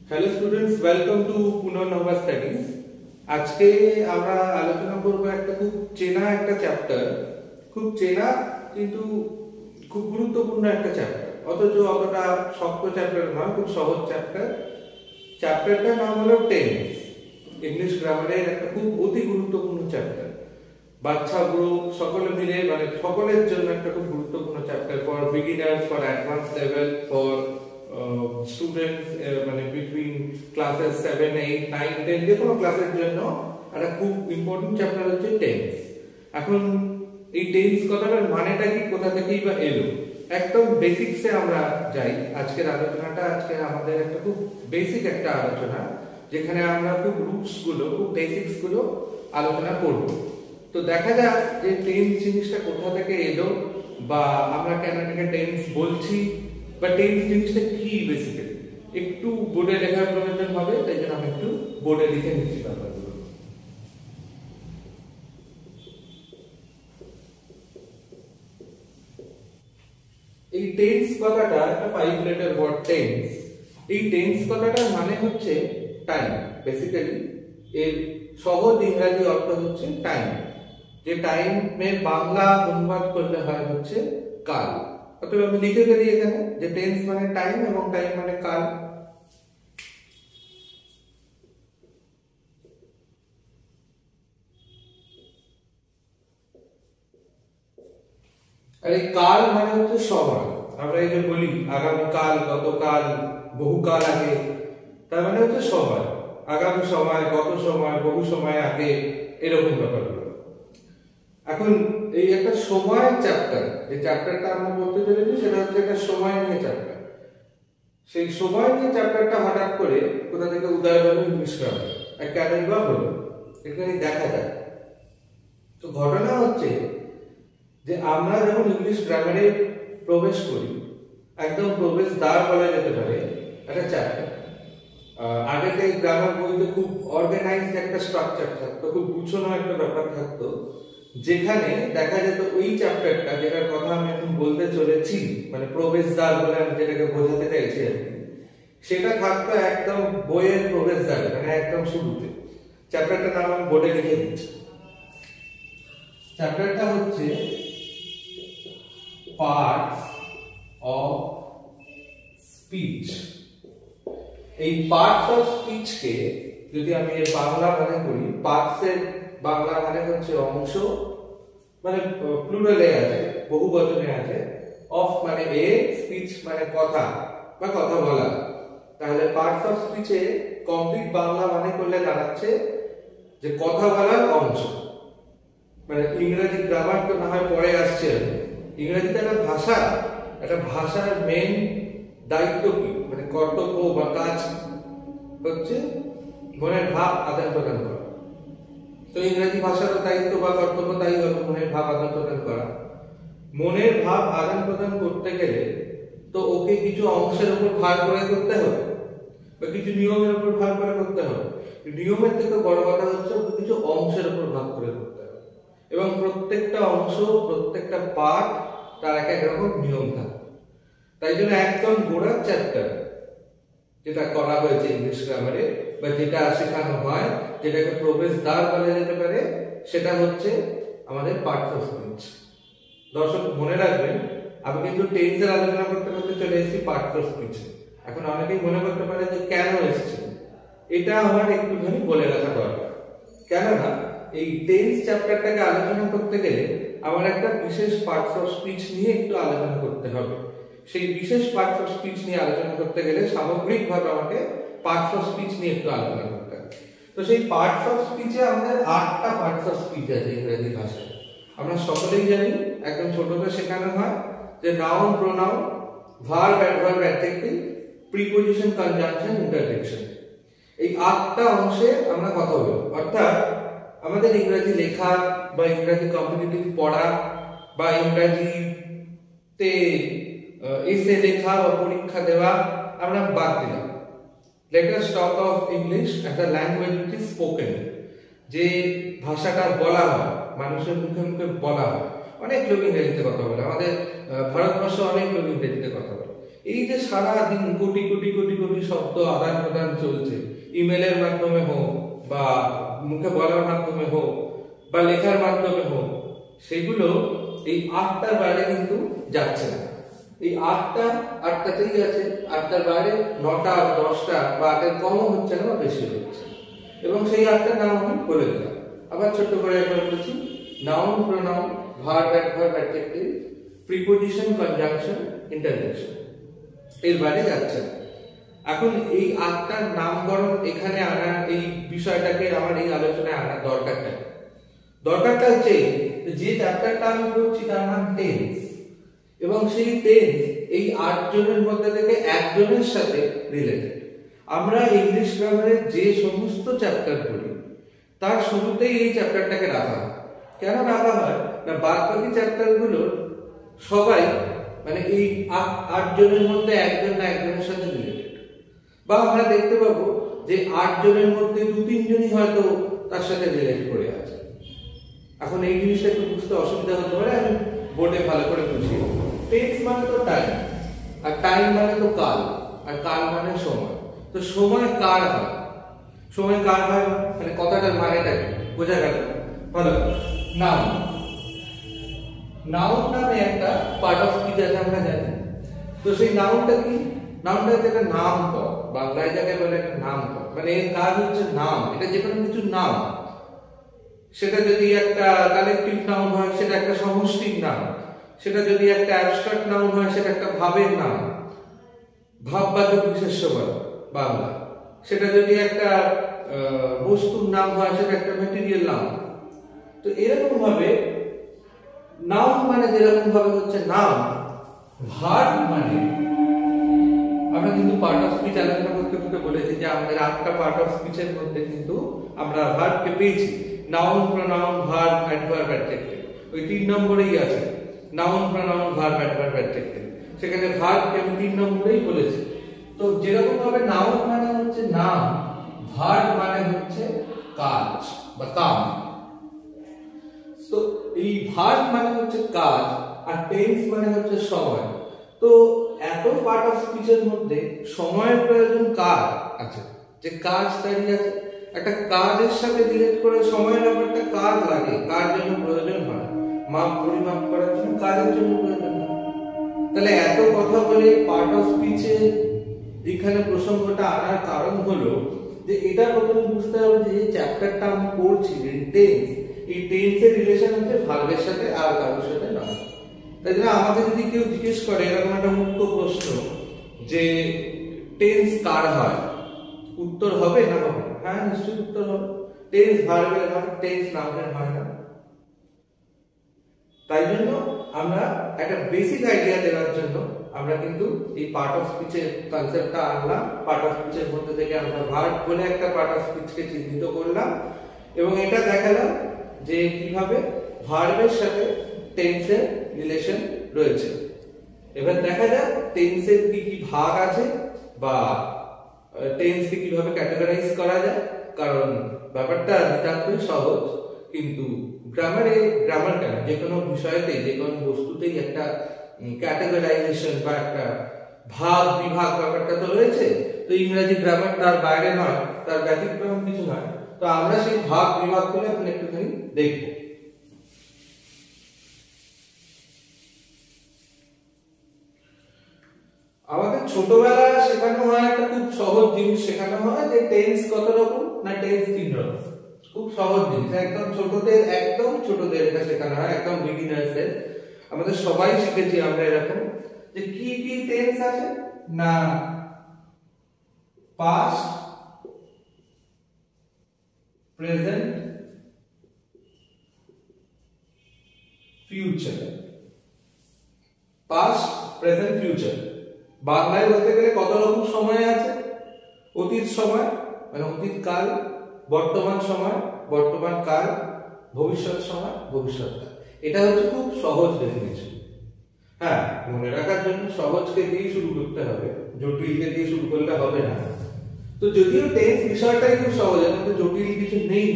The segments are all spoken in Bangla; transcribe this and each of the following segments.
Hello students, welcome to Punarnaba studies. আজকে আমরা আলোচনা করব একটা খুব চেনা একটা চ্যাপ্টার, খুব চেনা কিন্তু খুব গুরুত্বপূর্ণ একটা চ্যাপ্টার, অথচ অতটা শক্ত চ্যাপ্টার নয়, খুব সহজ চ্যাপ্টার। চ্যাপ্টারটার নাম হলো টেন্স। ইংলিশ গ্রামারের একটা খুব অতি গুরুত্বপূর্ণ চ্যাপ্টার। বাচ্চা বুড়ো সকলে মিলে মানে সকলের জন্য একটা খুব গুরুত্বপূর্ণ chapter, for beginners, for advance level, for students মানে বিটুইন ক্লাসেস 7, 8, 9, 10 যে কোনো ক্লাসের জন্য একটা খুব ইম্পর্টেন্ট চ্যাপ্টার হচ্ছে টেন্স। এখন এই টেন্স কথাটার মানেটা কি, কোথা থেকেই বা এলো, একদম বেসিক্সে আমরা যাই। আজকের আলোচনাটা আজকে আমাদের একটা খুব বেসিক একটা আলোচনা, যেখানে আমরা খুব রুটস গুলো, খুব বেসিক্স গুলো আলোচনা করব। তো দেখা যাক যে টেন্স জিনিসটা কোথা থেকে এলো, বা আমরা কেন এটাকে টেন্স বলছি, বা টেন্স জিনিসটা কি বেসিক্যালি। একটু বোর্ডে লেখার প্রয়োজন হবে, তাই জন্য আমি একটু বোর্ডে লিখে নিচ্ছি ব্যাপারগুলো। এই টেন্স কথাটা একটা 5 লেটার ওয়ার্ড টেন্স। এই টেন্স কথাটার মানে হচ্ছে টাইম। বেসিক্যালি এর সহজ ইংরেজি অর্থ হচ্ছে টাইম। যে টাইমের বাংলা অনুবাদ করলে হয় হচ্ছে কাল। অতএব আমি লিখে ফেলি এখানে যে টেন্স মানে টাইম এবং টাইম মানে কাল। আর এই কাল মানে হচ্ছে সময়। আমরা এই যে বলি আগামীকাল, গতকাল, বহুকাল আগে, তার মানে হচ্ছে সময়। আগামী সময়, গত সময়, বহু সময় আগে, এরকম ব্যাপারগুলো। এখন এই একটা সময় চ্যাপ্টার, যে চ্যাপ্টারটা আমরা বলতে চলেছি সেটা হচ্ছে একটা সময় নিয়ে চ্যাপ্টার। সেই সময় নিয়ে চ্যাপ্টারটা হঠাৎ করে কোথা থেকে উদয় হলো ইংলিশ গ্রামার, কেনই বা হলো, এখানে দেখা যায়। তো ঘটনা হচ্ছে যে আমরা যখন ইংলিশ গ্রামারে প্রবেশ করি, একদম প্রবেশ দ্বার বলা যেতে পারে একটা চ্যাপ্টার। আগেকার গ্রামার বইতে খুব অর্গানাইজড একটা স্ট্রাকচার থাকতো, খুব গুছানো একটা ব্যাপার থাকতো, যেখানে দেখা যেত ওই চ্যাপ্টারটা, যেটার কথা আমি এখন বলতে চলেছি, মানে প্রবেশদ্বার বলে আমি যেটাকে বোঝাতে চাইছি আর কি, সেটা থাকতো একদম বইয়ের প্রবেশদ্বারে, মানে একদম শুরুতে। চ্যাপ্টারটার নাম আমি বোর্ডে লিখে দিচ্ছি। চ্যাপ্টারটা হচ্ছে পার্টস অফ স্পিচ। এই পার্টস অফ স্পিচ কে যদি আমি এর বাংলা মানে করি, পার্টস এর বাংলা মানে হচ্ছে অংশ, মানে প্লুরালে আছে, বহুবচনে আছে। অফ মানে এ, স্পিচ মানে কথা বা কথা বলা। তাহলে পার্টস অফ স্পিচে কমপ্লিট বাংলা মানে করলে দাঁড়াচ্ছে যে কথা বলার অংশ। মানে ইংরেজি গ্রামার তো না হয় পরে আসছে, ইংরেজিতে একটা ভাষা, একটা ভাষার মেন দায়িত্ব কি, মানে কর্তব্য বা কাজ হচ্ছে মনের ভাব আদান প্রদান করা। তো ইংরেজি ভাষারও দায়িত্ব বা কর্তব্য তাই হলো মনের ভাব আদান প্রদান করা। মনের ভাব আদান প্রদান করতে গেলে তো ওকে কিছু অংশের উপর ভার করে করতে হবে, বা কিছু নিয়মের উপর ভার করে করতে হবে। নিয়মের থেকে বড় কথা হচ্ছে ওকে কিছু অংশের উপর ভাগ করে করতে হবে, এবং প্রত্যেকটা অংশ, প্রত্যেকটা পার্ট তার এক এক রকম নিয়ম থাকে। তাই জন্য একদম গোড়ার চ্যাপ্টার যেটা করা হয়েছে ইংলিশ গ্রামারে, বা যেটা শেখানো হয়, যেটাকে প্রবেশদ্বার বলা যেতে পারে, সেটা হচ্ছে আমাদের পার্টস অফ স্পিচ। দর্শক মনে রাখবেন, আমি কিন্তু টেন্সের আলোচনা করতে করতে চলে এসেছি পার্টস অফ স্পিচ। এখন অনেকেই মনে করতে পারে যে কেন এসেছে, এটা আমার একটুখানি বলে রাখা দরকার। কেননা এই টেন্স চ্যাপ্টারটাকে আলোচনা করতে গেলে আমার একটা বিশেষ পার্টস অফ স্পিচ নিয়ে একটু আলোচনা করতে হবে। সেই বিশেষ পার্টস অফ স্পিচ নিয়ে আলোচনা করতে গেলে সামগ্রিকভাবে আমাকে পার্টস অফ স্পিচ নিয়ে একটু আলোচনা করতে হবে। তো সেই পার্টস অফ স্পিচে আমাদের 8টা পার্টস অফ স্পিচ আছে ইংরেজি ভাষায়। আমরা সকলেই জানি, একদম ছোটতে শেখানো হয় যে noun, pronoun, verb, adverb, adjective, preposition, conjunction, interjection. এই 8টা অংশে আমরা কথা বলবো। অর্থাৎ আমাদের ইংরেজি লেখা বা ইংরেজি কম্পিটিটিভ পড়া বা ইংরেজিতে এসে লেখা বা পরীক্ষা দেওয়া আমরা বাদ দিলাম। Let us talk of English as a language which is spoken, যে ভাষাটা বলা হয়, মানুষের মুখে মুখে বলা হয়। অনেক লোক ইংরেজিতে কথা বলে, আমাদের ভারতবর্ষে অনেক লোক ইংরেজিতে কথা বলে, এই যে সারা দিন কোটি কোটি কোটি কোটি শব্দ আদান প্রদান চলছে, ইমেলের মাধ্যমে হোক বা মুখে বলার মাধ্যমে হোক বা লেখার মাধ্যমে হোক, সেগুলো এই 8টার বাইরে কিন্তু যাচ্ছে না। এই 8টাতেই আছে, 8টার বাইরে 9টা 10টা বা 8এর কমও হচ্ছে না বা বেশি হচ্ছে। এবং সেই 8টার নাম আমি বলে দিলাম। আবার ছোট্ট করে একবার বলছি, noun, pronoun, verb, adverb, adjective, preposition, conjunction, interjection, এর বাইরে যাচ্ছে না। এখন এই 8টার নামকরণ এখানে আনার, এই বিষয়টাকে আমার এই আলোচনায় আনার দরকারটা হচ্ছে যে চ্যাপ্টারটা আমি পড়ছি তার নাম টেন্স, এবং সেই টেন্স এই 8 জনের মধ্যে থেকে একজনের সাথে রিলেটেড। আমরা ইংলিশ গ্রামারের যে সমস্ত চ্যাপ্টার পড়ি তার শুরুতেই এই চ্যাপ্টারটাকে রাখা হয়। কেন রাখা হয় না, বাকি চ্যাপ্টারগুলো সবাই মানে এই 8 জনের মধ্যে একজন না একজনের সাথে রিলেটেড, বা আমরা দেখতে পাবো যে 8 জনের মধ্যে 2-3 জনই হয়তো তার সাথে রিলেট করে আছে। এখন এই জিনিসটা একটু বুঝতে অসুবিধা হতে পারে, আমি বোর্ডে ভালো করে বুঝিয়ে দেব। টেন্স মানে তো টাইম, আর টাইম মানে তো কাল, আর কাল মানে সময়। তো সময় কার হয়, সময় কার হয় মানে কথাটার মানেটা কি বোঝা গেল? ভালো। নাউন, নাউন নামে একটা পার্ট অফ স্পিচ আছে আমরা জানি। তো সেই নাউনটা কি? নাউনটা হচ্ছে একটা নাম পদ, বাংলায় যাকে বলে একটা নাম পদ, মানে এর কাজ হচ্ছে নাম। এটা যে কোনো কিছু নাম, সেটা যদি একটা কালেকটিভ নাউন হয় সেটা একটা সমষ্টির নাম, সেটা যদি একটা অ্যাবস্ট্রাক্ট নাউন হয় সেটা একটা ভাবের নাম, ভাববাচক বিশেষ্য বলে বাংলা। সেটা যদি একটা বস্তুর নাম হয় সেটা একটা ম্যাটেরিয়াল নাম। তো এরকম ভাবে নাউন মানে যেরকম ভাবে হচ্ছে নাম, ভার্ব মানে, আমরা কিন্তু পার্ট অফ স্পিচ আলোচনা করতে করতে বলেছি যে আমাদের 8টা পার্ট অফ স্পিচের মধ্যে কিন্তু আমরা ভার্বকে পেয়েছি। Noun, pronoun, verb, adverb, adjective, ওই 3 নম্বরেই আছে। Noun, pronoun, verb, adverb, adjective, সেখানে ভার্বকে আমি 3 নম্বরেই বলেছি। তো যেরকম ভাবে নাউন মানে হচ্ছে নাম, ভার্ব মানে হচ্ছে কাজ বা কাম। তো এই ভার্ব মানে হচ্ছে কাজ, আর টেন্স মানে হচ্ছে সময়। তো এত পার্ট অফ স্পিচের মধ্যে সময়ের প্রয়োজন কার আছে, যে কাজ দাঁড়িয়ে আছে। একটা কাজের সাথে রিলেট করে সময়ের ব্যাপারটা কার লাগে, কার জন্য প্রয়োজন হয়, মাপ পরিমাপ করার জন্য কাজের জন্য প্রয়োজন হয়। তাহলে এত কথা বলে পার্ট অফ স্পিচে এখানে প্রসঙ্গটা আনার কারণ হলো যে এটা প্রথমে বুঝতে হবে যে চ্যাপ্টারটা আমি পড়ছি টেন্স, এই টেন্সের রিলেশন হচ্ছে ভার্বের সাথে আর কারোর সাথে নয়। তাই জন্য আমাকে যদি কেউ জিজ্ঞেস করে এরকম একটা মুখ্য প্রশ্ন যে টেন্স কার হয়, উত্তর হবে না হবে? হ্যাঁ, নিশ্চয়ই উত্তর হবে। টেন্স ভার্বের হয়, টেন্স নাউনের হয় না। তাই জন্য আমরা একটা বেসিক আইডিয়া দেওয়ার জন্য আমরা কিন্তু এই পার্ট অফ স্পিচের কনসেপ্টটা আনলাম। পার্ট অফ স্পিচের মধ্যে থেকে আমরা ভার্ব বলে একটা পার্ট অফ স্পিচকে চিহ্নিত করলাম, এবং এটা দেখালাম যে কিভাবে ভার্বের সাথে টেন্সের রিলেশন রয়েছে। এবার দেখা যাক টেন্সের কি কি ভাগ আছে বা টেন্সকে কিভাবে ক্যাটাগরাইজ করা যায়। কারণ ব্যাপারটা নিতান্তই সহজ, কিন্তু গ্রামার কেন, যে কোনো বিষয়তেই, যে কোনো বস্তুতেই একটা ক্যাটাগরাইজেশন বা একটা ভাগ বিভাগ ব্যাপারটা তো রয়েছে। তো ইংরেজি গ্রামার তার বাইরে নয়, তার ব্যতিক্রম কিছু নয়। তো আমরা সেই ভাগ বিভাগগুলো এখন একটুখানি দেখব। আমাদের ছোটবেলায় শেখানো হয় একটা খুব সহজ জিনিস, শেখানো হয় যে টেন্স কত রকম, না টেন্স 3 রকম। খুব সহজ জিনিস, একদম ছোটদের এটা শেখানো হয়, একদম বিগিনার্সদের। আমাদের সবাই শিখেছি আমরা এরকম যে কি কি টেন্স আছে, না past, present, future. Past, present, future. বাংলায় বলতে গেলে কত রকম সময় আছে? অতীত সময় মানে অতীত কাল, বর্তমান সময় বর্তমান কাল, ভবিষ্যৎ সময় ভবিষ্যৎ কাল। এটা হচ্ছে খুব সহজ ডেফিনিশন। হ্যাঁ, মনে রাখার জন্য সহজকে দিয়ে শুরু করতে হবে, জটিলকে দিয়ে শুরু করলে হবে না। তো যদিও টেন্স বিষয়টাই খুব সহজ, এর মধ্যে জটিল কিছু নেই,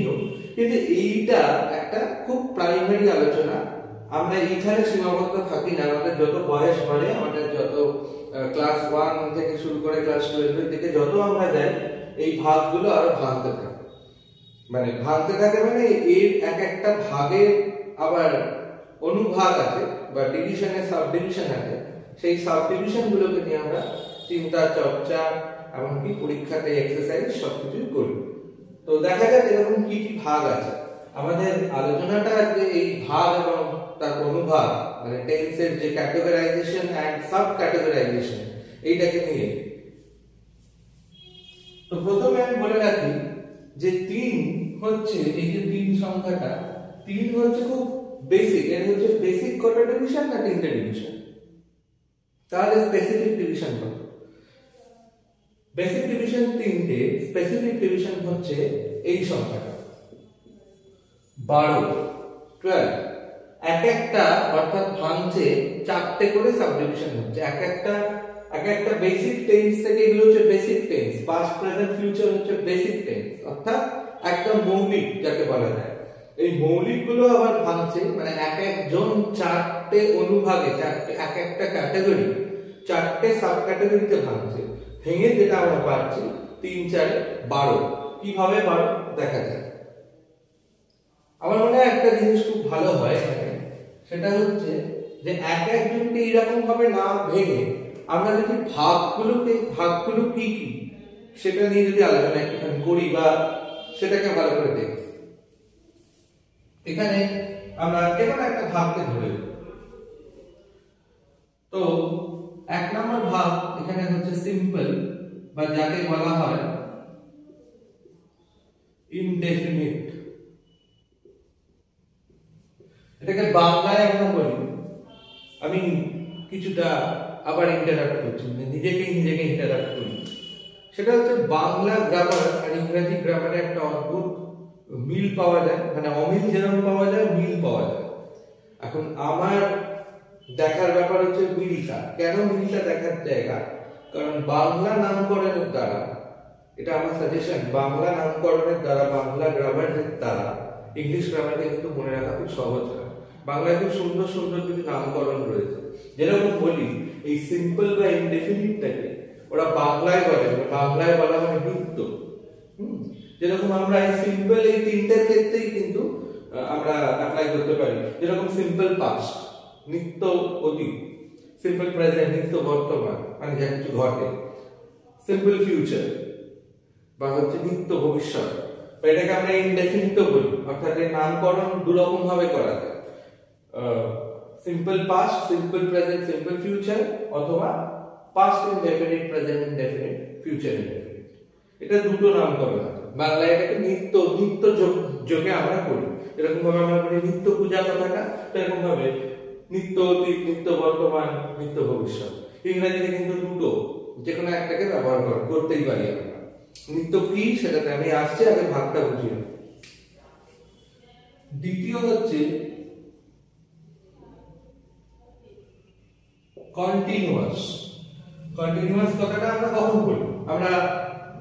কিন্তু এইটা একটা খুব প্রাইমারি আলোচনা। আমরা এইখানে সীমাবদ্ধ থাকি না, আমাদের যত বয়স বাড়ে, আমাদের যত ক্লাস 1 থেকে শুরু করে ক্লাস 12 এর দিকে যত আমরা যাই এই ভাগগুলো আরো ভাঙতে থাকে, মানে এর এক একটা ভাগে আবার অনুভাগ আছে বা ডিভিশনে সাব ডিভিশন আছে। সেই সাব ডিভিশন গুলোকে নিয়ে আমরা চিন্তা, চর্চা, এমনকি পরীক্ষাতে এক্সারসাইজ সবকিছু করি। তো দেখা যাক এরকম কি কি ভাগ আছে। আমাদের আলোচনাটা আজকে এই ভাগ এবং তার অনুভাগ, মানে টেন্সের যে ক্যাটেগরাইজেশন এন্ড সাব ক্যাটেগরাইজেশন, এইটাকে নিয়ে। তো প্রথমে আমি বলে রাখি যে 3 হচ্ছে, এই যে 3 সংখ্যাটা, 3 হচ্ছে খুব বেসিক। এর হচ্ছে বেসিক কটা ডিভিশন না 3টে ডিভিশন? তাহলে স্পেসিফিক ডিভিশন কত? বেসিক ডিভিশন 3টে, স্পেসিফিক ডিভিশন হচ্ছে এই সংখ্যাটা 12, 12। এক একটা অর্থাৎ ভাঙছে 4টে করে সাব ডিভিশন হচ্ছে। এক একটা বেসিক টেন্স থেকে, এগুলো হচ্ছে basic tense, past present future হচ্ছে বেসিক টেন্স, অর্থাৎ একটা মৌলিক যাকে বলা যায়। এই মৌলিক গুলো আবার ভাঙছে, মানে এক একজন 4টে অনুভাগে, এক একটা ক্যাটাগরি 4টে সাব ক্যাটাগরিতে ভাঙছে। ভেঙে যেটা আমরা পাচ্ছি 3 4 12। কিভাবে 12 দেখা যায়। আমার মনে হয় একটা জিনিস খুব ভালো হয়, সেটা হচ্ছে যে একজনকে এরকম ভাবে না ভেঙে আমরা যদি ভাগগুলো কি কি সেটা নিয়ে যদি আলোচনা একটুখানি করি বা সেটাকে ভালো করে দেখি। এখানে আমরা কেবল একটা ভাগকে ধরে নেব। তো 1 নম্বর ভাগ এখানে হচ্ছে সিম্পল, বা যাকে বলা হয় ইনডেফিনিট। এটাকে বাংলায় আমরা বলি, আমি কিছুটা আবার ইন্টারাপ্ট করছি, নিজেকে ইন্টারাপ্ট করি। সেটা হচ্ছে বাংলা গ্রামার আর ইংরেজি গ্রামারে একটা অদ্ভুত মিল পাওয়া যায়, মানে অমিল যেরকম পাওয়া যায় মিল পাওয়া যায়। এখন আমার দেখার ব্যাপার হচ্ছে মিলটা। কেন মিলটা দেখার জায়গা? কারণ বাংলা নামকরণের দ্বারা, এটা আমার সাজেশন, বাংলা নামকরণের দ্বারা, বাংলা গ্রামারের দ্বারা ইংলিশ গ্রামারকে কিন্তু মনে রাখা খুব সহজ হয়। বাংলায় খুব সুন্দর সুন্দর কিছু নামকরণ রয়েছে। যেরকম বলি, এই সিম্পল বা ইনডেফিনিটটাকে ওরা বাংলায় বলে, বাংলায় বলা মানে নিত্য। যেরকম আমরা এই সিম্পল, এই 3টের ক্ষেত্রেই কিন্তু আমরা অ্যাপ্লাই করতে পারি। যেরকম সিম্পল পাস্ট, নিত্য অতীত; সিম্পল প্রেজেন্ট, নিত্য বর্তমান, মানে যা কিছু ঘটে; সিম্পল ফিউচার বা হচ্ছে নিত্য ভবিষ্যৎ। এটাকে আমরা ইনডেফিনিটও বলি, অর্থাৎ এর নামকরণ দুরকম ভাবে করা যায়। Simple past, simple present, simple future, অথবা past indefinite, present indefinite, future indefinite. এটা দুটো নামকরণ আছে। বাংলায় এটাকে নিত্য যোগে আমরা করি। এরকম ভাবে আমরা বলি নিত্য পূজা কথাটা, এরকম ভাবে নিত্য অতীত, নিত্য বর্তমান, নিত্য ভবিষ্যৎ। ইংরেজিতে কিন্তু দুটো, যে কোনো একটাকে ব্যবহার করতেই পারি আমরা। নিত্য কি সেটাতে আমি আসছি, আগে ভাগটা বুঝিয়ে। দ্বিতীয় হচ্ছে কন্টিনিউয়াস। কন্টিনিউয়াস কথাটা আমরা কখন বলি? আমরা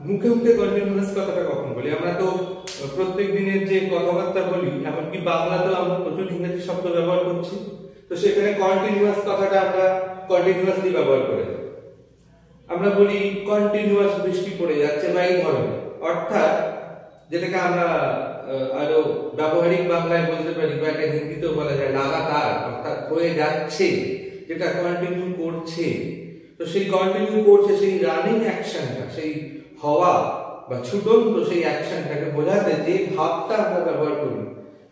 মুখে মুখে কন্টিনিউয়াস কথাটা কখন বলি? আমরা তো প্রত্যেক দিনের যে কথাবার্তা বলি, এমনকি বাংলাতেও আমরা প্রচুর ইংরেজি শব্দ ব্যবহার করছি, তো সেখানে কন্টিনিউয়াস কথাটা আমরা কন্টিনিউয়াসলি ব্যবহার করে থাকি। আমরা বলি কন্টিনিউয়াস বৃষ্টি পড়ে যাচ্ছে বা এই ধরনের, অর্থাৎ যেটাকে আমরা আরো ব্যবহারিক বাংলায় বলতে পারি, বা এটা হিন্দিতেও বলা যায় লাগাতার, অর্থাৎ হয়ে যাচ্ছে, যেটা কন্টিনিউ করছে। তো সেই কন্টিনিউ করছে, সেই রানিং অ্যাকশনটা, সেই হওয়া বা ছুটন্ত সেই অ্যাকশনটাকে বোঝাতে যে ভাবটা আমরা ব্যবহার করি,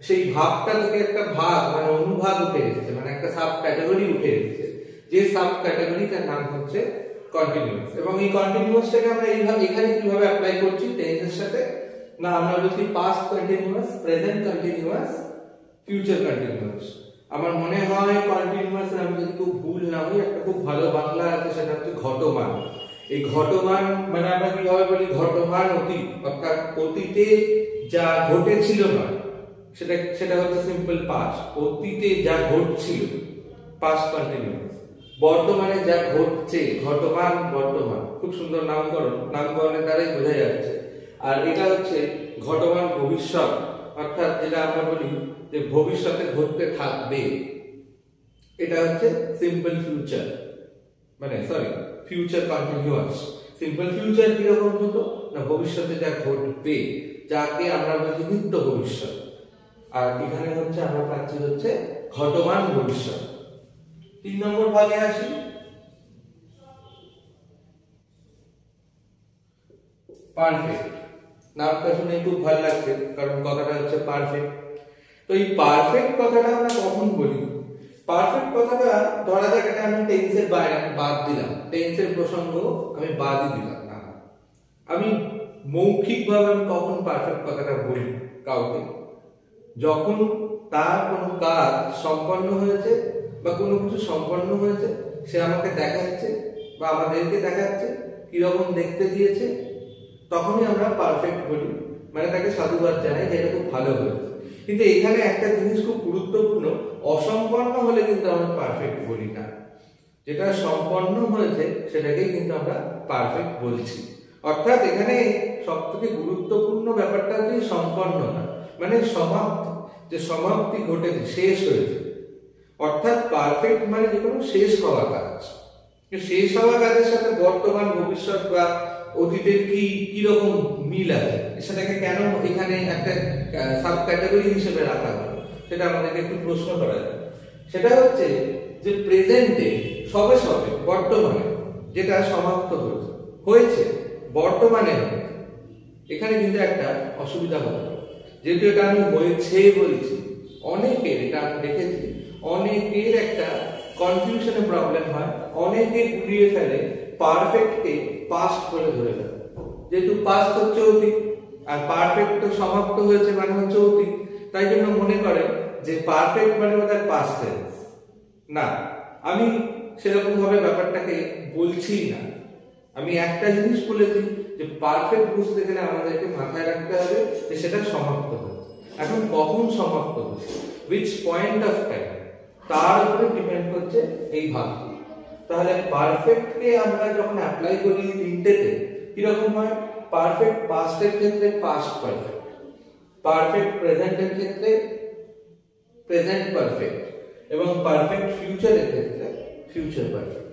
সেই ভাবটা থেকে একটা ভাগ মানে অনুভাগ উঠে এসেছে, মানে একটা সাব ক্যাটাগরি উঠে এসেছে, যে সাব ক্যাটাগরিটার নাম হচ্ছে কন্টিনিউয়াস। এবং এই কন্টিনিউয়াসটাকে আমরা এখানে কিভাবে অ্যাপ্লাই করছি টেন্সের সাথে? না, আমরা বলছি past continuous, present continuous, future continuous. আমার মনে হয় কন্টিনিউয়াস, আমি যদি খুব ভুল না হই, একটা খুব ভালো বাংলা আছে, সেটা হচ্ছে ঘটমান। এই ঘটমান মানে আমরা কিভাবে বলি? ঘটমান অতীত, অর্থাৎ অতীতে যা ঘটেছিল না, সেটা হচ্ছে সিম্পল পাস্ট। অতীতে যা ঘটছিল, পাস্ট কন্টিনিউয়াস। বর্তমানে যা ঘটছে, ঘটমান বর্তমান। খুব সুন্দর নামকরণের দ্বারাই বোঝা যাচ্ছে। আর এটা হচ্ছে ঘটমান ভবিষ্যৎ, অর্থাৎ যেটা আমরা বলি যে ভবিষ্যতে ঘটতে থাকবে, এটা হচ্ছে সিম্পল ফিউচার। মানে sorry future continuous. Simple future কিরকম হতো না ভবিষ্যতে যা ঘটবে, যাকে আমরা বলছি নিত্য ভবিষ্যৎ। আর এখানে হচ্ছে আমরা পাচ্ছি হচ্ছে ঘটমান ভবিষ্যৎ। 3 নম্বর ভাগে আসি। পারফেক্ট নামটা শুনে খুব ভালো লাগছে, কারণ কথাটা হচ্ছে পারফেক্ট। তো এই পারফেক্ট কথাটা আমরা কখন বলি? পারফেক্ট কথাটা ধরা যাক এটা আমি টেন্সের বাইরে বাদ দিলাম, টেন্সের প্রসঙ্গ আমি বাদই দিলাম না, আমি মৌখিকভাবে আমি কখন পারফেক্ট কথাটা বলি কাউকে? যখন তার কোনো কাজ সম্পন্ন হয়েছে বা কোনো কিছু সম্পন্ন হয়েছে, সে আমাকে দেখাচ্ছে বা আমাদেরকে দেখাচ্ছে কিরকম দেখতে দিয়েছে, তখনই আমরা পারফেক্ট বলি, মানে তাকে সাধুবাদ জানাই যে এটা খুব ভালো হয়েছে। কিন্তু এখানে একটা জিনিস খুব গুরুত্বপূর্ণ, অসম্পন্ন হলে কিন্তু আমরা পারফেক্ট বলি না, যেটা সম্পন্ন হয়েছে সেটাকেই কিন্তু আমরা পারফেক্ট বলছি। অর্থাৎ এখানে সবথেকে গুরুত্বপূর্ণ ব্যাপারটা হচ্ছে সম্পন্নতা, মানে সমাপ্তি, যে সমাপ্তি ঘটেছে, শেষ হয়েছে। অর্থাৎ পারফেক্ট মানে যে কোনো শেষ হওয়া কাজ। শেষ হওয়া কাজের সাথে বর্তমান ভবিষ্যৎ বা অতীতের কিরকম মিল আছে, সেটাকে কেন এখানে একটা সাব ক্যাটাগরি হিসেবে রাখা হয়, সেটা আমাদেরকে একটু প্রশ্ন করা যায়। সেটা হচ্ছে যে প্রেজেন্টে সবে সবে বর্তমানে যেটা সমাপ্ত হয়েছে বর্তমানে, এখানে কিন্তু একটা অসুবিধা হতে পারে। যেহেতু এটা আমি হয়েছে বলছি, অনেকের এটা আমি দেখেছি, অনেকের একটা কনফিউশনে প্রবলেম হয়, অনেকে ঘুরিয়ে ফেলে পারফেক্টকে পাস্ট বলে ধরে ফেলে। যেহেতু পাস্ট হচ্ছে অতীত আর পারফেক্ট তো সমাপ্ত হয়েছে মানে হচ্ছে অতীত, তাই জন্য মনে করে যে পারফেক্ট মানে বোধহয় পাস্ট টেন্স। না, আমি সেরকম ভাবে ব্যাপারটাকে বলছি না। আমি একটা জিনিস বলেছি যে পারফেক্ট বুঝতে গেলে আমাদেরকে মাথায় রাখতে হবে যে সেটা সমাপ্ত হয়েছে। এখন কখন সমাপ্ত হয়েছে, which point of time, তার উপরে ডিপেন্ড করছে এই ভাগটি। তাহলে পারফেক্টকে আমরা যখন অ্যাপ্লাই করি তিনটেতে কিরকম হয়? পারফেক্ট পাস্টের ক্ষেত্রে পাস্ট পারফেক্ট, পারফেক্ট প্রেজেন্টের ক্ষেত্রে প্রেজেন্ট পারফেক্ট, এবং পারফেক্ট ফিউচারের ক্ষেত্রে ফিউচার পারফেক্ট।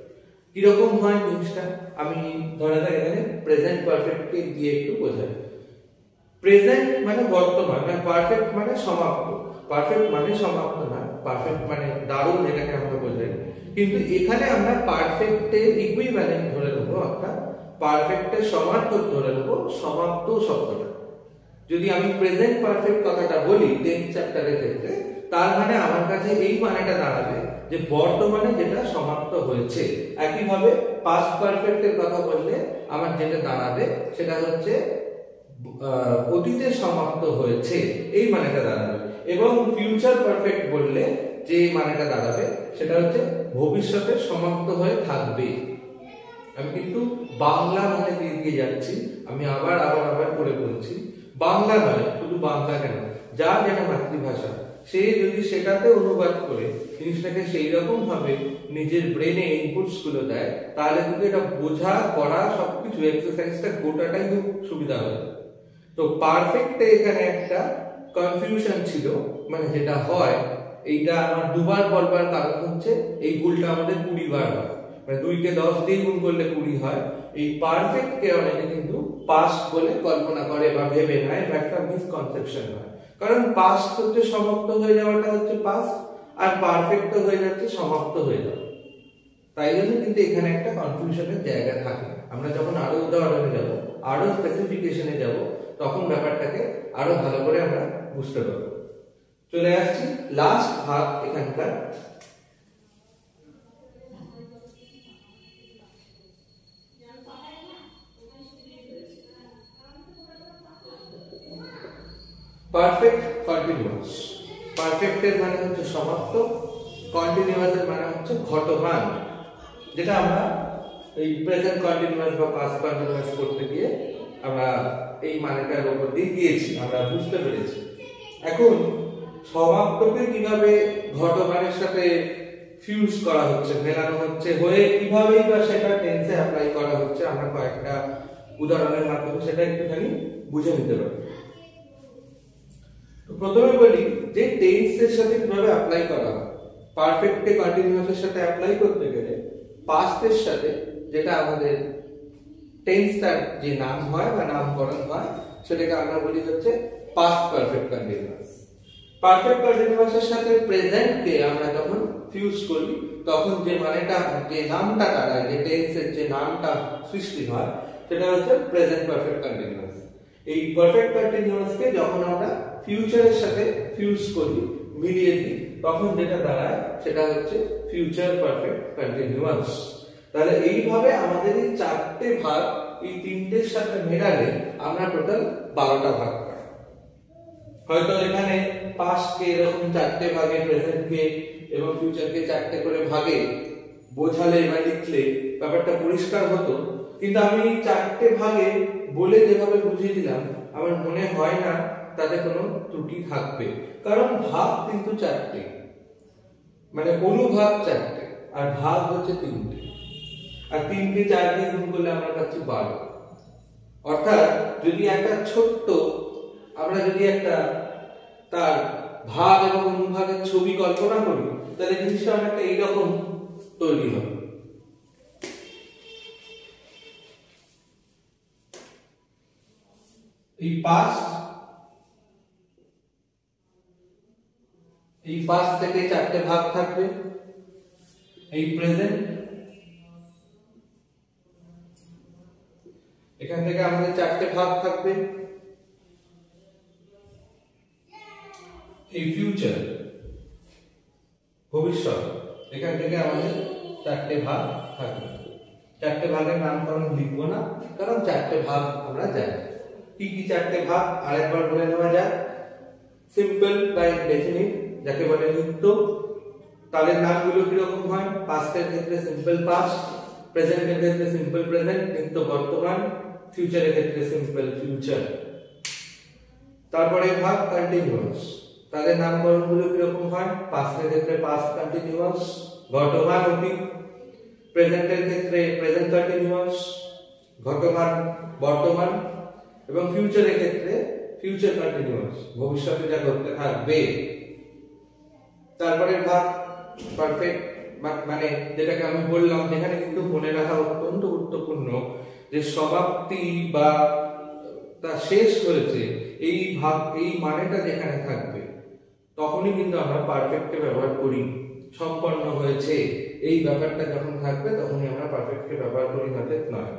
কিরকম হয় জিনিসটা আমি ধরা যাক এখানে প্রেজেন্ট পারফেক্টকে দিয়ে একটু বোঝাই। প্রেজেন্ট মানে বর্তমান, মানে পারফেক্ট মানে সমাপ্ত, পারফেক্ট মানে সমাপ্ত না, পারফেক্ট মানে দারুণ, এটাকে আমরা বোঝাই। কিন্তু এখানে আমরা পারফেক্টের ইকুইভ্যালেন্ট ধরে নেবো, অর্থাৎ পারফেক্টের সমার্থক ধরে নেবো সমাপ্ত শব্দটা। যদি আমি প্রেজেন্ট পারফেক্ট কথাটা বলি 10th চ্যাপ্টারের ক্ষেত্রে, তার মানে আমার কাছে এই মানেটা দাঁড়াবে যে বর্তমানে যেটা সমাপ্ত হয়েছে। একইভাবে পাস্ট পারফেক্টের কথা বললে আমার যেটা দাঁড়াবে সেটা হচ্ছে অতীতে সমাপ্ত হয়েছে, এই মানেটা দাঁড়াবে। এবং ফিউচার পারফেক্ট বললে যে মানেটা দাঁড়াবে সেটা হচ্ছে ভবিষ্যতে সমাপ্ত হয়ে থাকবে। আমি কিন্তু বাংলা মানে দিয়ে যাচ্ছি, আমি আবার করে বলছি, বাংলা নয়, শুধু বাংলা কেন, যার যেটা মাতৃভাষা সে যদি সেটাতে অনুবাদ করে জিনিসটাকে সেই রকম ভাবে নিজের ব্রেনে ইনপুটস গুলো দেয়, তাহলে কিন্তু এটা বোঝা করা সবকিছু এক্সারসাইজটা গোটাটাই খুব সুবিধা হবে। তো পারফেক্টে এখানে একটা কনফিউশন ছিল, মানে যেটা হয় এইটা আমার দুবার বলবার কারণ হচ্ছে এই ভুলটা আমাদের 20 বার হয়, মানে 2 কে 10 দিয়ে গুণ করলে 20 হয়। এই পারফেক্ট কে অনেকে কিন্তু পাস্ট বলে কল্পনা করে বা ভেবে নেয়, বা একটা মিসকনসেপশন হয়। কারণ পাস্ট হচ্ছে সমাপ্ত হয়ে যাওয়াটা হচ্ছে পাস্ট, আর পারফেক্ট হয়ে যাচ্ছে সমাপ্ত হয়ে যাওয়া। তাই জন্য কিন্তু এখানে একটা কনফিউশনের জায়গা থাকে। আমরা যখন আরো উদাহরণে যাব, আরো স্পেসিফিকেশনে যাব, তখন ব্যাপারটাকে আরো ভালো করে আমরা বুঝতে পারবো। চলে আসছি লাস্ট ভাগ এখানকার, পারফেক্ট কন্টিনিউয়াস। পারফেক্টের মানে হচ্ছে সমাপ্ত, কন্টিনিউয়াসের মানে হচ্ছে ঘটমান, যেটা আমরা এই প্রেজেন্ট কন্টিনিউয়াস বা পাস্ট কন্টিনিউয়াস করতে গিয়ে আমরা এই মানেটার উপর দিয়ে দিয়েছি, আমরা বুঝতে পেরেছি। এখন সমাপ্তকে কিভাবে ঘটমানের সাথে ফিউজ করা হচ্ছে, মেলানো হচ্ছে, হয়ে কিভাবেই বা সেটা টেন্সে অ্যাপ্লাই করা হচ্ছে, আমরা কয়েকটা উদাহরণের মাধ্যমে সেটা একটুখানি বুঝে নিতে পারি। প্রথমে বলি যে টেন্সের সাথে কিভাবে অ্যাপ্লাই করা হয়। পারফেক্টকে কন্টিনিউয়াসের সাথে অ্যাপ্লাই করতে গেলে পাস্টের সাথে যেটা আমাদের টেন্সটার যে নাম হয় বা নামকরণ হয় সেটাকে আমরা বলি হচ্ছে পাস্ট পারফেক্ট কন্টিনিউয়াস। পারফেক্ট কন্টিনিউয়াসের সাথে প্রেজেন্টকে আমরা যখন ফিউজ করি তখন যে মানেটা যে নামটা দাঁড়ায়, যে টেন্সের যে নামটা সৃষ্টি হয় সেটা হচ্ছে প্রেজেন্ট পারফেক্ট কন্টিনিউয়াস। এই পারফেক্ট কন্টিনিউয়াসকে যখন আমরা ফিউচারের সাথে ফিউজ করি, মিলিয়ে দিই, তখন যেটা দাঁড়ায় সেটা হচ্ছে ফিউচার পারফেক্ট কন্টিনিউয়াস। তাহলে এইভাবে আমাদের এই চারটে ভাগ, এই তিনটের সাথে মেলালে আমরা টোটাল 12টা ভাগ পাই। হয়তো এখানে পাস্টকে এরকম চারটে ভাগে, প্রেজেন্টকে এবং ফিউচারকে চারটে করে ভাগে বোঝালে বা লিখলে ব্যাপারটা পরিষ্কার হতো, কিন্তু আমি এই চারটে ভাগে বলে যেভাবে বুঝিয়ে দিলাম আমার মনে হয় না তাতে কোনো ত্রুটি থাকবে, কারণ ভাগ কিন্তু চারটে, মানে অনুভাগ চারটে আর ভাগ হচ্ছে তিনটে, আর 3কে 4 দিয়ে গুণ করলে আমরা পাচ্ছি 12। অর্থাৎ যদি একটা ছোট্ট আমরা যদি একটা তার ভাগ এবং অনুভাগের ছবি কল্পনা করি তাহলে জিনিসটা অনেকটা এইরকম তৈরি হবে। এই পাস্ট থেকে চারটে ভাগ থাকবে, এই প্রেজেন্ট, এখান থেকে আমাদের চারটে ভাগ থাকবে, এই ফিউচার ভবিষ্যৎ, এখান থেকে আমাদের চারটে ভাগ থাকবে। চারটে ভাগের নামকরণ লিখবো না, কারণ চারটে ভাগ আমরা জানি। কি কি চারটে ভাগ আরেকবার বলে নেওয়া যায়। সিম্পল বা ইনডেফিনিট, যাকে বলে নিত্য, তাদের নামগুলো কিরকম হয়? পাস্টের ক্ষেত্রে সিম্পল পাস্ট, প্রেজেন্টের ক্ষেত্রে সিম্পল প্রেজেন্ট, নিত্য বর্তমান, ফিউচারের ক্ষেত্রে সিম্পল ফিউচার। তারপরে ভাগ কন্টিনিউয়াস, তাদের নামকরণগুলো কিরকম হয়? পাস্টের ক্ষেত্রে পাস্ট কন্টিনিউয়াস, ঘটমান অতীত, প্রেজেন্টের ক্ষেত্রে প্রেজেন্ট কন্টিনিউয়াস, ঘটমান বর্তমান, এবং ফিউচারের ক্ষেত্রে ফিউচার কন্টিনিউয়াস, ভবিষ্যতে যা ঘটতে থাকবে। তারপরে ভাগ পারফেক্ট, মানে যেটাকে আমি বললাম, যেখানে কিন্তু মনে রাখা অত্যন্ত গুরুত্বপূর্ণ যে সমাপ্তি বা তা শেষ হয়েছে, এই ভাগ, এই মানেটা যেখানে থাকবে তখনই কিন্তু আমরা পারফেক্টকে ব্যবহার করি। সম্পন্ন হয়েছে এই ব্যাপারটা যখন থাকবে তখনই আমরা পারফেক্টকে ব্যবহার করি, নয়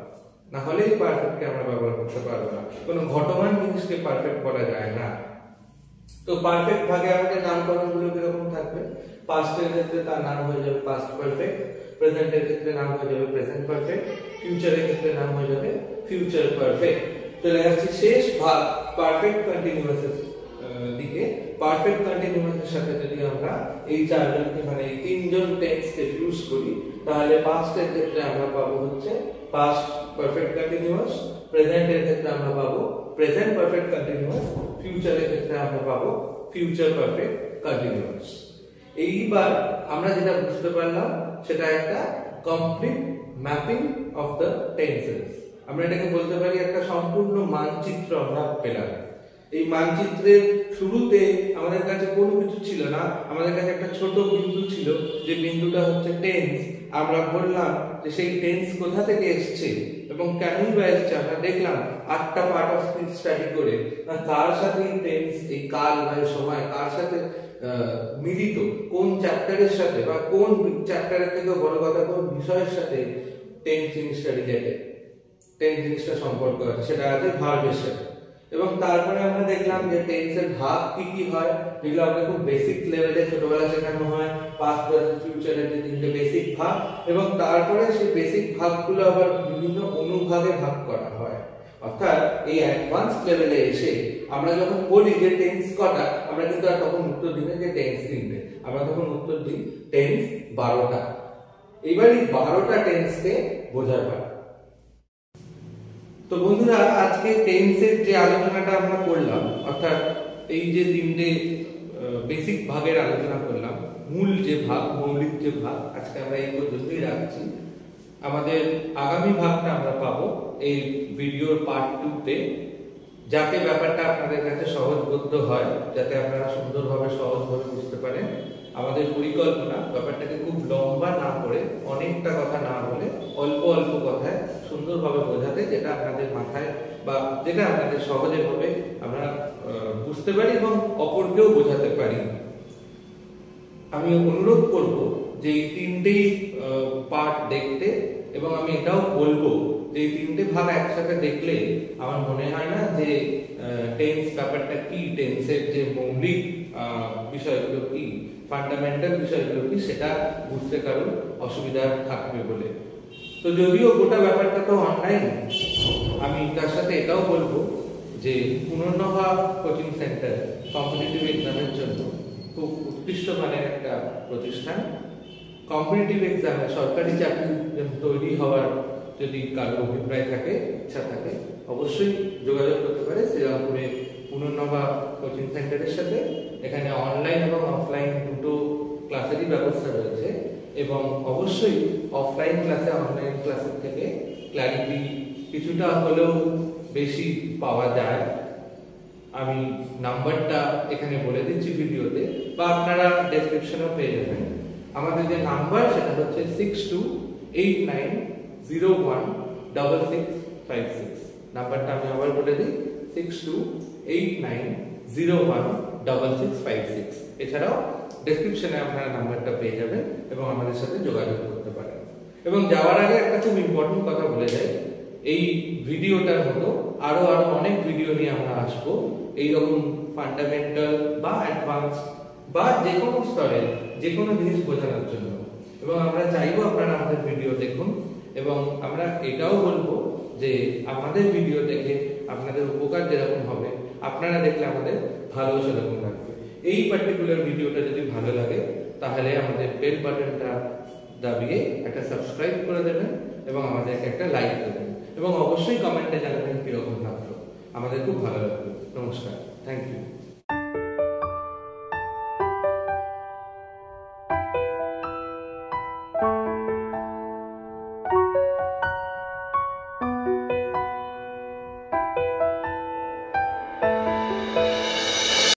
না হলে পারফেক্টকে আমরা ব্যবহার করতে পারবো না। কোনো ঘটমান জিনিসকে পারফেক্ট বলা যায় না। তো পারফেক্ট ভাগে আমাদের নামকরণগুলো কিরকম থাকবে? পাস্টের ক্ষেত্রে তার নাম হয়ে যাবে পাস্ট পারফেক্ট, প্রেজেন্টের ক্ষেত্রে নাম হয়ে যাবে প্রেজেন্ট পারফেক্ট, ফিউচারের ক্ষেত্রে নাম হয়ে যাবে ফিউচার পারফেক্ট। চলে আসছে শেষ ভাগ পারফেক্ট কন্টিনিউয়াসের দিকে। পারফেক্ট কন্টিনিউয়াসের সাথে যদি আমরা এই চারজনকে, মানে এই তিনজন টেন্সকে ইউজ করি, তাহলে পাস্টের ক্ষেত্রে আমরা পাবো হচ্ছে পাস্ট পারফেক্ট কন্টিনিউয়াস, প্রেজেন্টের ক্ষেত্রে আমরা পাবো প্রেজেন্ট পারফেক্ট কন্টিনিউয়াস, ফিউচারের ক্ষেত্রে আমরা পাবো ফিউচার পারফেক্ট কন্টিনিউয়াস। এইবার আমরা যেটা বুঝতে পারলাম সেটা একটা complete mapping of the tenses. আমরা এটাকে বলতে পারি একটা সম্পূর্ণ মানচিত্র আমরা পেলাম। এই মানচিত্রের শুরুতে আমাদের কাছে কোনো কিছু ছিল না, আমাদের কাছে একটা ছোট বিন্দু ছিল, যে বিন্দুটা হচ্ছে টেন্স। আমরা বললাম যে সেই টেন্স কোথা থেকে এসেছে এবং কেনই বা এসেছে। আমরা দেখলাম 8টা পার্ট অফ স্পিচ স্টাডি করে কার সাথে টেন্স, এই কাল বা সময় কার সাথে মিলিত, কোন চ্যাপ্টারের সাথে, বা কোন চ্যাপ্টারের থেকে বড় কথা কোন বিষয়ের সাথে টেন্স জিনিসটা রিলেটেড, টেন্স জিনিসটা সম্পর্ক আছে, সেটা আছে ভার্বের সাথে। এবং তারপরে আমরা দেখলাম যে টেন্সের ভাগ কি কি হয়, যেগুলো আমাদের খুব বেসিক লেভেলে ছোটবেলা শেখানো হয়। পাস্ট, প্রেজেন্ট, ফিউচারের যে 3টে বেসিক ভাগ, এবং তারপরে সেই বেসিক ভাগগুলো আবার বিভিন্ন অনুভাগে ভাগ করা হয়। অর্থাৎ এই অ্যাডভান্স লেভেলে এসে আমরা যখন বলি যে টেন্স কটা, আমরা কিন্তু আর তখন উত্তর দিই না যে টেন্স 3টে, আমরা তখন উত্তর দিই টেন্স 12টা। এবার এই 12টা টেন্সকে বোঝার পারে। তো বন্ধুরা, আজকে টেন্সের যে আলোচনাটা আমরা করলাম, অর্থাৎ এই যে 3টে বেসিক ভাগের আলোচনা করলাম, মূল যে ভাগ, মৌলিক যে ভাগ, আজকে আমরা এই পর্যন্তই রাখছি। আমাদের আগামী ভাগটা আমরা পাবো এই ভিডিওর পার্ট 2-তে, যাতে ব্যাপারটা আপনাদের কাছে সহজবোধ্য হয়, যাতে আপনারা সুন্দরভাবে সহজভাবে বুঝতে পারেন। আমাদের পরিকল্পনা ব্যাপারটাকে খুব লম্বা না করে, অনেকটা কথা না বলে, অল্প অল্প কথায় সুন্দরভাবে বোঝাতে, যেটা আপনাদের মাথায় বা যেটা আপনাদের সহজেভাবে আমরা বুঝতে পারি এবং অপরকেও বোঝাতে পারি। আমি অনুরোধ করব যে এই তিনটেই পার্ট দেখতে, এবং আমি এটাও বলবো যে এই তিনটে ভাগ একসাথে দেখলে আমার মনে হয় না যে টেন্স ব্যাপারটা কি, টেন্সের যে মৌলিক বিষয়গুলো কি, ফান্ডামেন্টাল বিষয়গুলো কি, সেটা বুঝতে কারোর অসুবিধা থাকবে বলে। তো যদিও গোটা ব্যাপারটা তো অনলাইন, আমি তার সাথে এটাও বলবো যে পুনর্নভা কোচিং সেন্টার কম্পিটিটিভ এক্সামের জন্য খুব উৎকৃষ্ট মানের একটা প্রতিষ্ঠান। কম্পিটিটিভ এক্সামে সরকারি চাকরি তৈরি হওয়ার যদি কারোর অভিপ্রায় থাকে, ইচ্ছা থাকে, অবশ্যই যোগাযোগ করতে পারে শ্রীরামপুরে পুনর্নভা কোচিং সেন্টারের সাথে। এখানে অনলাইন এবং অফলাইন দুটো ক্লাসেরই ব্যবস্থা রয়েছে, এবং অবশ্যই অফলাইন ক্লাসে অনলাইন ক্লাসের থেকে ক্ল্যারিটি কিছুটা হলেও বেশি পাওয়া যায়। আমি নাম্বারটা এখানে বলে দিচ্ছি ভিডিওতে, বা আপনারা ডেসক্রিপশনেও পেয়ে যাবেন। আমাদের যে নাম্বার সেটা হচ্ছে 6289016656। নাম্বারটা আমি আবার বলে দিই, 6289016656। এছাড়াও ডেসক্রিপশনে আপনারা নাম্বারটা পেয়ে যাবেন এবং আমাদের সাথে যোগাযোগ করতে পারেন। এবং যাওয়ার আগে একটা খুব ইম্পর্টেন্ট কথা বলে যাই, এই ভিডিওটার মতো আরো অনেক ভিডিও নিয়ে আমরা আসবো এইরকম ফান্ডামেন্টাল বা অ্যাডভান্স বা যে কোনো স্তরে যে কোনো জিনিস বোঝানোর জন্য। এবং আমরা চাইবো আপনারা আমাদের ভিডিও দেখুন, এবং আমরা এটাও বলবো যে আমাদের ভিডিও দেখে আপনাদের উপকার যেরকম হবে, আপনারা দেখলে আমাদের ভালো সেরকম লাগবে। এই পার্টিকুলার ভিডিওটা যদি ভালো লাগে তাহলে আমাদের বেল বাটনটা দাবিয়ে একটা সাবস্ক্রাইব করে দেবেন এবং আমাদেরকে একটা লাইক দেবেন, এবং অবশ্যই কমেন্টে জানাবেন কিরকম লাগলো, আমাদের খুব ভালো লাগবে। নমস্কার, থ্যাংক ইউ।